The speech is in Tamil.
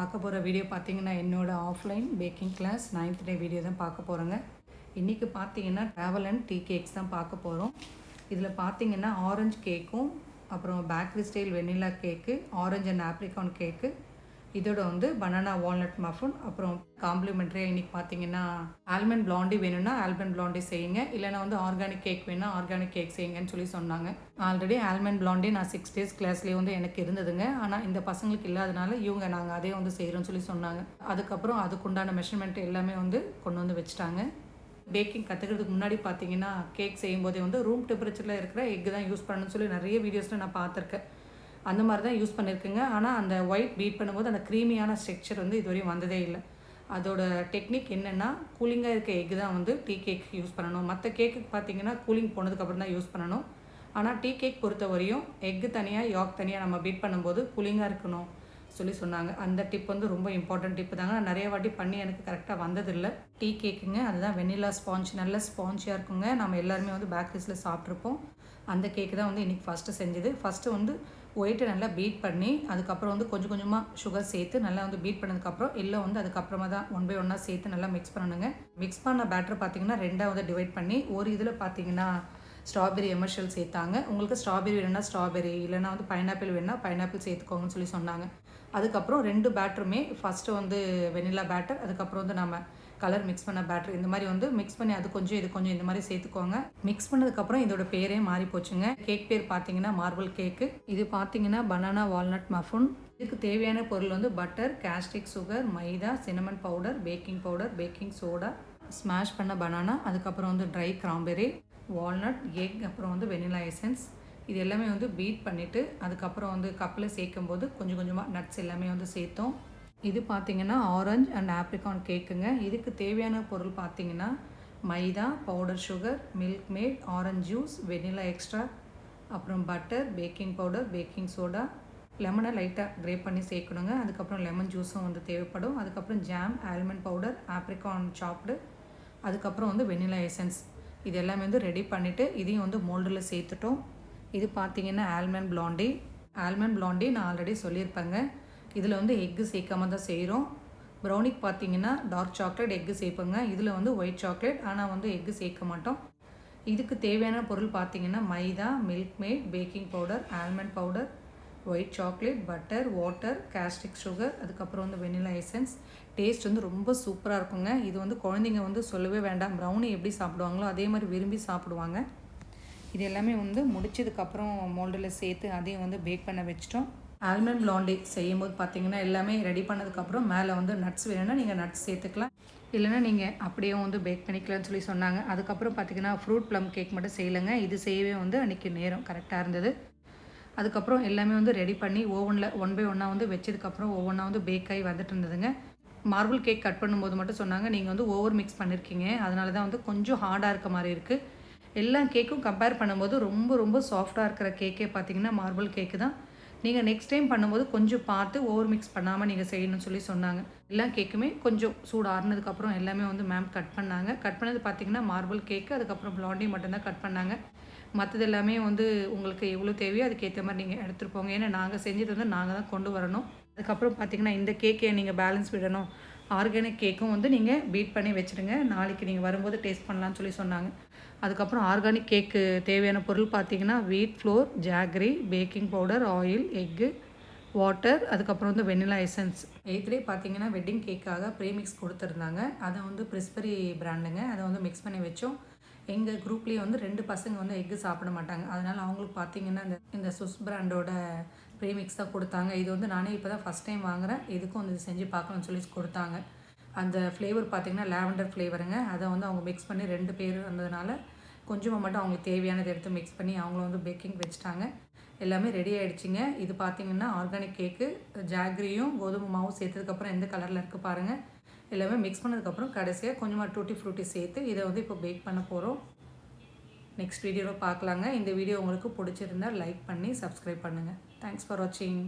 பார்க்க போகிற வீடியோ பார்த்தீங்கன்னா என்னோடய offline packing class 9th day video தான் பார்க்க போகிறோங்க. இன்றைக்கி பார்த்தீங்கன்னா ட்ராவல் அண்ட் டீ கேக்ஸ் தான் பார்க்க போகிறோம். இதில் பார்த்தீங்கன்னா ஆரஞ்சு கேக்கும், அப்புறம் bakery style vanilla cake, orange and ஆப்ரிகான் கேக்கு, இதோட வந்து பனானா வால்நட் மஃபன், அப்புறம் காம்ப்ளிமெண்ட்ரியாக இன்றைக்கி பார்த்தீங்கன்னா ஆல்மண்ட் பிளாண்டி வேணும்னா ஆல்மண்ட் பிளாண்டி செய்யுங்க, இல்லைனா வந்து ஆர்கானிக் கேக் வேணும்னா ஆர்கானிக் கேக் செய்யுங்கன்னு சொல்லி சொன்னாங்க. ஆல்ரெடி ஆல்மண்ட் பிளாண்டி நான் 6 days கிளாஸ்லேயே வந்து எனக்கு இருந்ததுங்க. ஆனால் இந்த பசங்களுக்கு இல்லாதனால இவங்க நாங்கள் அதே வந்து செய்கிறோன்னு சொல்லி சொன்னாங்க. அதுக்கப்புறம் அதுக்குண்டான மெஷர்மெண்ட் எல்லாமே வந்து கொண்டு வந்து வச்சுட்டாங்க. பேக்கிங் கற்றுக்கிறதுக்கு முன்னாடி பார்த்தீங்கன்னா கேக் செய்யும்போதே வந்து ரூம் டெம்பரேச்சரில் இருக்கிற எக்கு தான் யூஸ் பண்ணணும்னு சொல்லி நிறைய வீடியோஸில் நான் பார்த்துருக்கேன். அந்த மாதிரி தான் யூஸ் பண்ணியிருக்குங்க. ஆனால் அந்த ஒயிட் பீட் பண்ணும்போது அந்த க்ரீமியான ஸ்ட்ரக்சர் வந்து இதுவரையும் வந்ததே இல்லை. அதோட டெக்னிக் என்னென்னா, கூலிங்காக இருக்க எக்கு தான் வந்து டீ கேக் யூஸ் பண்ணணும். மற்ற கேக்குக்கு பார்த்தீங்கன்னா கூலிங் போனதுக்கப்புறம் தான் யூஸ் பண்ணணும். ஆனால் டீ கேக் பொறுத்த வரையும் எக்கு தனியாக யாக் தனியாக நம்ம பீட் பண்ணும்போது கூலிங்காக இருக்கணும் சொல்லி சொன்னாங்க. அந்த டிப் வந்து ரொம்ப இம்பார்ட்டன்ட் டிப்பு தாங்க. நான் நிறைய வாட்டி பண்ணி எனக்கு கரெக்டாக வந்ததில்லை. டீ கேக்குங்க, அதுதான் வெண்ணிலா ஸ்பாஞ்ச், நல்ல ஸ்பாஞ்சியாக இருக்குங்க. நம்ம எல்லாருமே வந்து பேக்கரிஸில் சாப்பிட்ருப்போம். அந்த கேக்கு தான் வந்து இன்றைக்கி ஃபஸ்ட்டு செஞ்சது. ஃபஸ்ட்டு வந்து ஒயிட்டை நல்லா பீட் பண்ணி அதுக்கப்புறம் வந்து கொஞ்சம் கொஞ்சமாக சுகர் சேர்த்து நல்லா வந்து பீட் பண்ணதுக்கப்புறம் எல்லாம் வந்து அதுக்கப்புறமா தான் 1 by 1 சேர்த்து நல்லா மிக்ஸ் பண்ணணுங்க. மிக்ஸ் பண்ண பேட்டர் பார்த்திங்கன்னா 2 வந்து டிவைட் பண்ணி ஒரு இதில் பார்த்திங்கன்னா ஸ்ட்ராபெரி எமர்ஷியல் சேர்த்தாங்க. உங்களுக்கு ஸ்ட்ராபெரி வேணும்னா ஸ்ட்ராபெரி, இல்லைனா வந்து பைனாப்பிள் வேணும்னா பைனாப்பிள் சேர்த்துக்கோங்கன்னு சொல்லி சொன்னாங்க. அதுக்கப்புறம் 2 பேட்டருமே ஃபஸ்ட்டு வந்து வெனிலா பேட்டர், அதுக்கப்புறம் வந்து நம்ம கலர் மிக்ஸ் பண்ண பேட்டர், இந்த மாதிரி வந்து மிக்ஸ் பண்ணி அது கொஞ்சம் இது கொஞ்சம் இந்த மாதிரி சேர்த்துக்கோங்க. மிக்ஸ் பண்ணதுக்கப்புறம் இதோட பேரே மாறி போச்சுங்க. கேக் பேர் பார்த்தீங்கன்னா மார்பிள் கேக்கு. இது பார்த்தீங்கன்னா பனானா வால்நட் மஃபன். இதுக்கு தேவையான பொருள் வந்து butter, caster sugar, maida, cinnamon powder, baking soda, smash பண்ண பனானா, அதுக்கப்புறம் வந்து ட்ரை கிராம்பெரி, வால்நட், எக், அப்புறம் வந்து வெனிலா எசன்ஸ். இது எல்லாமே வந்து பீட் பண்ணிவிட்டு அதுக்கப்புறம் வந்து கப்பில் சேர்க்கும்போது கொஞ்சம் கொஞ்சமாக நட்ஸ் எல்லாமே வந்து சேர்த்தோம். இது பார்த்திங்கன்னா ஆரஞ்ச் அண்ட் ஆப்ரிகான் கேக்குங்க. இதுக்கு தேவையான பொருள் பார்த்திங்கன்னா maida, powder sugar, Milkmaid, orange juice, vanilla extra, அப்புறம் butter, baking powder, baking soda, லெமனை லைட்டாக கிரேப் பண்ணி சேர்க்கணுங்க. அதுக்கப்புறம் லெமன் ஜூஸும் வந்து தேவைப்படும். அதுக்கப்புறம் ஜாம், ஆல்மண்ட் பவுடர், ஆப்ரிகான் சாப்டு, அதுக்கப்புறம் வந்து வெனிலா எசன்ஸ். இது எல்லாமே வந்து ரெடி பண்ணிவிட்டு இதையும் வந்து மோல்டில் சேர்த்துட்டோம். இது பார்த்திங்கன்னா ஆல்மண்ட் பிளாண்டி நான் ஆல்ரெடி சொல்லியிருப்பேங்க. இதில் வந்து எக்கு சேர்க்காம தான் செய்கிறோம். ப்ரௌனிக்கு பார்த்தீங்கன்னா டார்க் சாக்லேட், எக்கு சேர்ப்போங்க. இதில் வந்து ஒயிட் சாக்லேட், ஆனால் வந்து எக்கு சேர்க்க மாட்டோம். இதுக்கு தேவையான பொருள் பார்த்தீங்கன்னா maida, Milkmaid, baking powder, almond powder, white chocolate, butter, water, caster sugar, அதுக்கப்புறம் வந்து வெனிலா எசன்ஸ். டேஸ்ட் வந்து ரொம்ப சூப்பராக இருக்குங்க. இது வந்து குழந்தைங்க வந்து சொல்லவே வேண்டாம். ப்ரௌனி எப்படி சாப்பிடுவாங்களோ அதே மாதிரி விரும்பி சாப்பிடுவாங்க. இது எல்லாமே வந்து முடிச்சதுக்கப்புறம் மோல்டில் சேர்த்து அதையும் வந்து பேக் பண்ண வச்சிட்டோம். ஆல்மண்ட் பிளாண்டி செய்யும்போது பார்த்தீங்கன்னா எல்லாமே ரெடி பண்ணதுக்கப்புறம் மேலே வந்து நட்ஸ் வேணும்னா நீங்கள் நட்ஸ் சேர்த்துக்கலாம், இல்லைனா நீங்கள் அப்படியே வந்து பேக் பண்ணிக்கலாம்னு சொல்லி சொன்னாங்க. அதுக்கப்புறம் பார்த்தீங்கன்னா ஃப்ரூட் ப்ளம் கேக் மட்டும் செய்யலைங்க. இது செய்யவே வந்து அன்றைக்கி நேரம் கரெக்டாக இருந்தது. அதுக்கப்புறம் எல்லாமே வந்து ரெடி பண்ணி ஓவனில் 1 by 1 வந்து வச்சதுக்கப்புறம் ஒவ்வொன்றா வந்து பேக் ஆகி வந்துட்டு இருந்ததுங்க. மார்பிள் கேக் கட் பண்ணும்போது மட்டும் சொன்னாங்க நீங்கள் வந்து ஓவர் மிக்ஸ் பண்ணியிருக்கீங்க, அதனால தான் வந்து கொஞ்சம் ஹார்டாக இருக்க மாதிரி இருக்குது. எல்லா கேக்கும் கம்பேர் பண்ணும்போது ரொம்ப ரொம்ப சாஃப்டாக இருக்கிற கேக்கே பார்த்தீங்கன்னா மார்பிள் கேக்கு தான். நீங்கள் நெக்ஸ்ட் டைம் பண்ணும்போது கொஞ்சம் பார்த்து ஓவர் மிக்ஸ் பண்ணாமல் நீங்கள் செய்யணும்னு சொல்லி சொன்னாங்க. எல்லா கேக்குமே கொஞ்சம் சூடு ஆறுனதுக்கப்புறம் எல்லாமே வந்து மேம் கட் பண்ணாங்க. கட் பண்ணது பார்த்திங்கன்னா மார்பிள் கேக்கு, அதுக்கப்புறம் பிளாண்டி மட்டும்தான் கட் பண்ணாங்க. மற்றது எல்லாமே வந்து உங்களுக்கு எவ்வளோ தேவையோ அதுக்கேற்ற மாதிரி நீங்கள் எடுத்துகிட்டு போங்க. ஏன்னா நாங்கள் செஞ்சது வந்து நாங்கள் தான் கொண்டு வரணும். அதுக்கப்புறம் பார்த்திங்கன்னா இந்த கேக்கை நீங்கள் பேலன்ஸ் விடணும். ஆர்கானிக் கேக்கும் வந்து நீங்கள் பீட் பண்ணி வச்சுடுங்க, நாளைக்கு நீங்கள் வரும்போது டேஸ்ட் பண்ணலான்னு சொல்லி சொன்னாங்க. அதுக்கப்புறம் ஆர்கானிக் கேக்கு தேவையான பொருள் பார்த்திங்கன்னா வீட் floor, jaggery, baking powder, oil, egg, water, அதுக்கப்புறம் வந்து வெனிலா எசன்ஸ். 8th டே பார்த்திங்கன்னா வெட்டிங் கேக்காக ப்ரீமிக்ஸ் கொடுத்துருந்தாங்க. அதை வந்து பிரிஸ்பரி பிராண்டுங்க. அதை வந்து மிக்ஸ் பண்ணி வச்சோம். எங்கள் குரூப்லேயே வந்து 2 பசங்க வந்து எக்கு சாப்பிட மாட்டாங்க. அதனால் அவங்களுக்கு பார்த்திங்கன்னா இந்த சுஸ் பிராண்டோட ப்ரீமிக்ஸ் தான் கொடுத்தாங்க. இது வந்து நானே இப்போ தான் ஃபஸ்ட் டைம் வாங்குகிறேன். இதுக்கும் வந்து செஞ்சு பார்க்கணும்னு சொல்லி கொடுத்தாங்க. அந்த ஃப்ளேவர் பார்த்திங்கன்னா லாவெண்டர் ஃப்ளேவருங்க. அதை வந்து அவங்க மிக்ஸ் பண்ணி 2 பேர் வந்ததுனால கொஞ்சமாக மட்டும் அவங்களுக்கு தேவையானதை எடுத்து மிக்ஸ் பண்ணி அவங்கள வந்து பேக்கிங் வச்சுட்டாங்க. எல்லாமே ரெடி ஆகிடுச்சிங்க. இது பார்த்திங்கன்னா ஆர்கானிக் கேக்கு, ஜாகரியும் கோதுமை மாவும் சேர்த்ததுக்கப்புறம் எந்த கலரில் இருக்குது பாருங்கள். எல்லாமே மிக்ஸ் பண்ணதுக்கப்புறம் கடைசியாக கொஞ்சமாக டூட்டி ஃப்ரூட்டி சேர்த்து இதை வந்து இப்போ பேக் பண்ண போகிறோம். நெக்ஸ்ட் வீடியோவில் பார்க்கலாங்க. இந்த வீடியோ உங்களுக்கு பிடிச்சிருந்தால் லைக் பண்ணி சப்ஸ்கிரைப் பண்ணுங்கள். தேங்க்ஸ் ஃபார் வாட்சிங்.